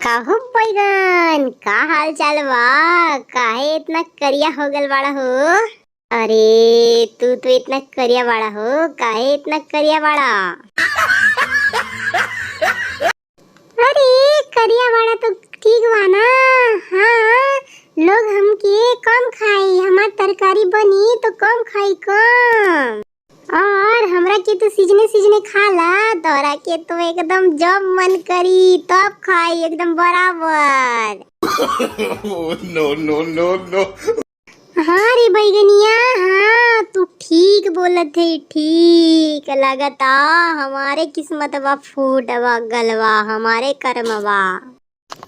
काहो बैगन, का हाल चाल बा? काहे इतना करिया हो गल बाड़ा हो? अरे तू तो इतना करिया बाड़ा हो, काहे इतना करिया बाड़ा? अरे करिया बाड़ा तो ठीक बा ना। हाँ, लोग हमके कम खाई, हमार तरकारी बनी तो कम खाई कम। और हमरा के तो सीजने सीजने खाला, तोरा के तो एकदम जब मन करी तब खाई एकदम बराबर। नो नो नो नो। हाँ रे बैगनिया, हाँ तू ठीक बोलत है, ठीक लगता। हमारे किस्मत बा फूटवा गलवा, हमारे कर्मवा।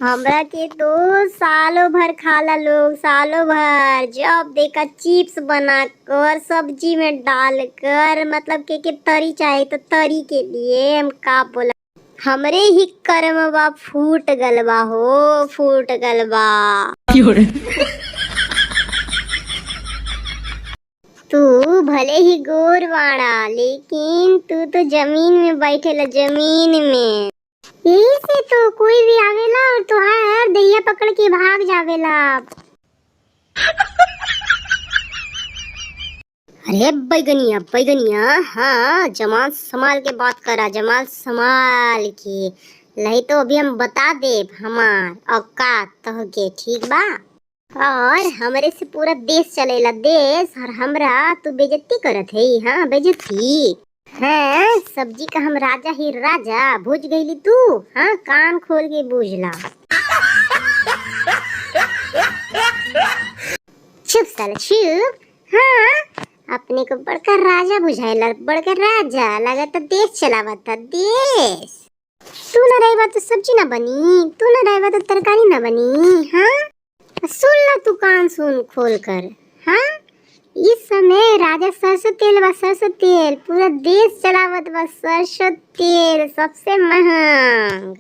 हमरा के तो सालों भर खाला लोग, सालों भर जब देखा चिप्स बना कर सब्जी में डाल कर, मतलब के तरी चाहे तो तरी के लिए हम का बोला, हमरे ही कर्मवा फूट गलवा हो, फूट गलवा। तू भले ही गोर बाड़ा, लेकिन तू तो जमीन में बैठेला, जमीन में। यही से तो कोई भी आवेला और तुहार दहिया पकड़ के भाग जावेला। अरे बैगनिया बैगनिया, हाँ जमाल संभाल के बात करा, जमाल संभाल के। नहीं तो अभी हम बता दे हमार औकात तह के, ठीक बा? और हमरे से पूरा देश चलेला, देश। और हमरा तू बेइज्जती करत है? हाँ बेइज्जती है। सब्जी का हम राजा ही राजा, बुझ गईली तू? हाँ कान खोल के बूझला। चुप साला चुप। हाँ अपने को बड़का राजा बुझाइला, बड़का राजा लगा तो देश चलावता, देश। तू न रहेबा तो सब्जी न बनी, तू न रहेबा तो तरकारी न बनी। हाँ सुन ला, तू कान सुन खोल कर। हाँ इस समय राजा सरसों तेल बा, सरसों तेल पूरा देश चलावत बा, सरसों तेल सबसे महंग।